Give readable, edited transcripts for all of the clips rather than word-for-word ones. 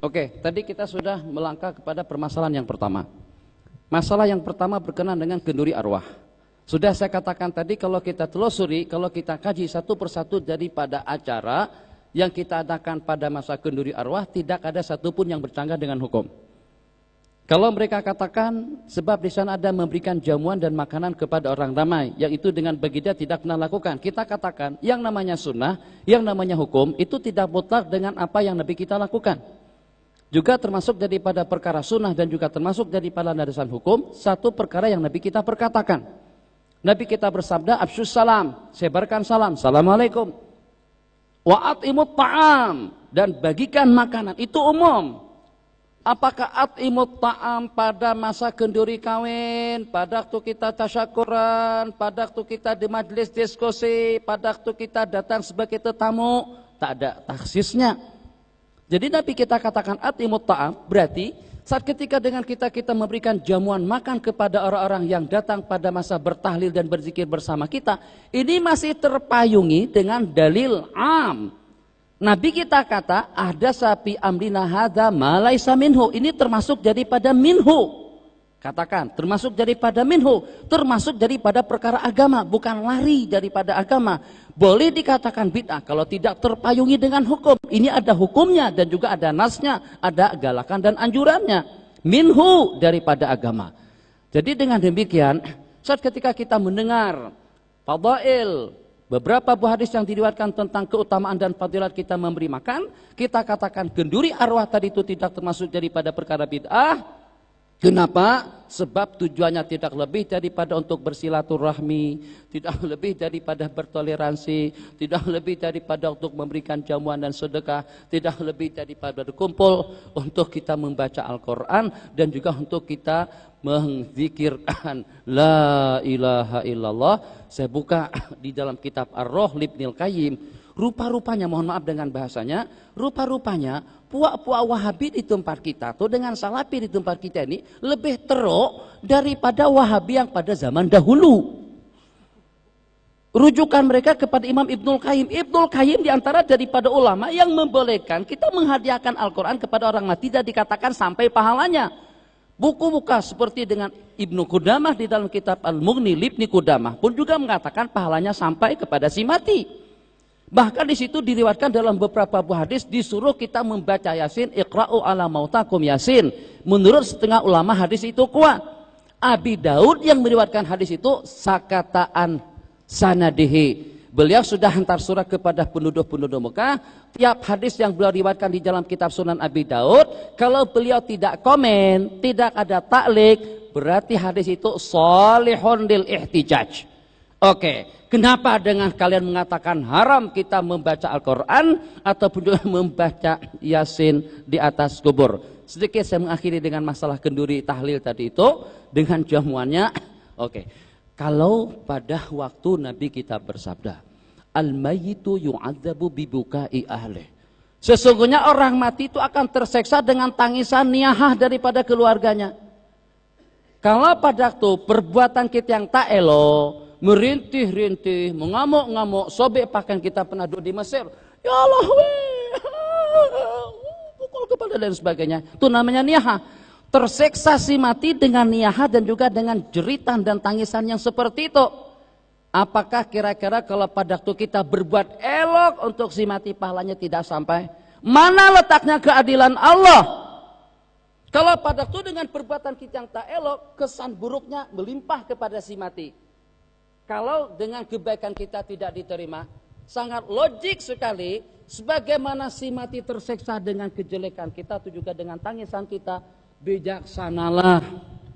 Oke, tadi kita sudah melangkah kepada permasalahan yang pertama. Masalah yang pertama berkenaan dengan kenduri arwah. Sudah saya katakan tadi, kalau kita telusuri, kalau kita kaji satu persatu daripada acara yang kita adakan pada masa kenduri arwah, tidak ada satupun yang bercanggah dengan hukum. Kalau mereka katakan sebab di sana ada memberikan jamuan dan makanan kepada orang ramai, yang itu dengan baginda tidak pernah lakukan. Kita katakan yang namanya sunnah, yang namanya hukum itu tidak mutlak dengan apa yang Nabi kita lakukan. Juga termasuk daripada perkara sunnah dan juga termasuk daripada landasan hukum, satu perkara yang Nabi kita perkatakan. Nabi kita bersabda, "Afsyus salam," sebarkan salam, "Assalamualaikum." "Wa at'imut ta'am," dan bagikan makanan, itu umum. Apakah at'imut ta'am pada masa kenduri kawin, pada waktu kita tasyakuran, pada waktu kita di majelis diskusi, pada waktu kita datang sebagai tetamu? Tak ada taksisnya. Jadi Nabi kita katakan at'imut ta'am, berarti saat ketika dengan kita memberikan jamuan makan kepada orang-orang yang datang pada masa bertahlil dan berzikir bersama kita, ini masih terpayungi dengan dalil am. Nabi kita kata ada sapi amrina hadza ma laisa minhu, ini termasuk daripada minhu. Katakan termasuk daripada minhu, termasuk daripada perkara agama, bukan lari daripada agama. Boleh dikatakan bid'ah kalau tidak terpayungi dengan hukum. Ini ada hukumnya dan juga ada nasnya, ada galakan dan anjurannya. Minhu, daripada agama. Jadi dengan demikian, saat ketika kita mendengar fadail, beberapa buah hadis yang diriwayatkan tentang keutamaan dan fadilat kita memberi makan, kita katakan kenduri arwah tadi itu tidak termasuk daripada perkara bid'ah. Kenapa? Sebab tujuannya tidak lebih daripada untuk bersilaturahmi, tidak lebih daripada bertoleransi, tidak lebih daripada untuk memberikan jamuan dan sedekah, tidak lebih daripada berkumpul untuk kita membaca Al-Quran dan juga untuk kita menzikirkan La ilaha illallah. Saya buka di dalam kitab Ar-Ruh Ibnul Qayyim. Rupa-rupanya, mohon maaf dengan bahasanya, rupa-rupanya puak-puak Wahabi di tempat kita tuh dengan Salafi di tempat kita ini lebih teruk daripada Wahabi yang pada zaman dahulu. Rujukan mereka kepada Imam Ibnul Qayyim. Ibnul Qayyim diantara daripada ulama yang membolehkan kita menghadiahkan Al-Quran kepada orang mati dan dikatakan sampai pahalanya. Buku-buku seperti dengan Ibnu Qudamah di dalam kitab Al-Mughni Libni Qudamah pun juga mengatakan pahalanya sampai kepada si mati. Bahkan di situ diriwayatkan dalam beberapa buah hadis disuruh kita membaca Yasin, Iqra'u ala mautakum Yasin. Menurut setengah ulama hadis itu kuat. Abi Daud yang meriwayatkan hadis itu sakataan sanadihi. Beliau sudah hantar surat kepada penduduk-penduduk Mekah. Tiap hadis yang beliau riwayatkan di dalam kitab Sunan Abi Daud, kalau beliau tidak komen, tidak ada taklik, berarti hadis itu shalihun lil ihtijaj. Oke, kenapa dengan kalian mengatakan haram kita membaca Al-Quran ataupun juga membaca Yasin di atas kubur? Sedikit saya mengakhiri dengan masalah kenduri tahlil tadi itu dengan jamuannya. Oke, kalau pada waktu Nabi kita bersabda, al-mayyitu yu'adzabu bibukai ahli. Sesungguhnya orang mati itu akan terseksa dengan tangisan niyahah daripada keluarganya. Kalau pada waktu perbuatan kita yang tak elok, merintih-rintih, mengamuk-ngamuk, sobek pakaian kita pernah duduk di Mesir. Ya Allah, pukul kepala dan sebagainya. Itu namanya niyahah. Terseksa si mati dengan niyahah dan juga dengan jeritan dan tangisan yang seperti itu. Apakah kira-kira kalau pada waktu kita berbuat elok untuk si mati pahalanya tidak sampai? Mana letaknya keadilan Allah? Kalau pada waktu dengan perbuatan kita yang tak elok, kesan buruknya melimpah kepada si mati. Kalau dengan kebaikan kita tidak diterima, sangat logik sekali sebagaimana si mati terseksa dengan kejelekan kita, itu juga dengan tangisan kita. Bijaksanalah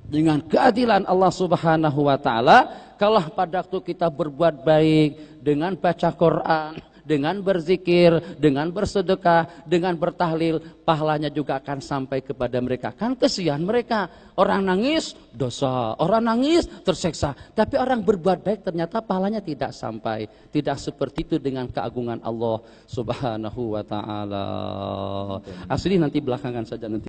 dengan keadilan Allah Subhanahu wa taala kalau pada waktu kita berbuat baik dengan baca Quran, dengan berzikir, dengan bersedekah, dengan bertahlil, pahalanya juga akan sampai kepada mereka. Kan kesian mereka, orang nangis dosa, orang nangis terseksa, tapi orang berbuat baik ternyata pahalanya tidak sampai. Tidak seperti itu dengan keagungan Allah Subhanahu wa taala. Asli nanti belakangan saja nanti.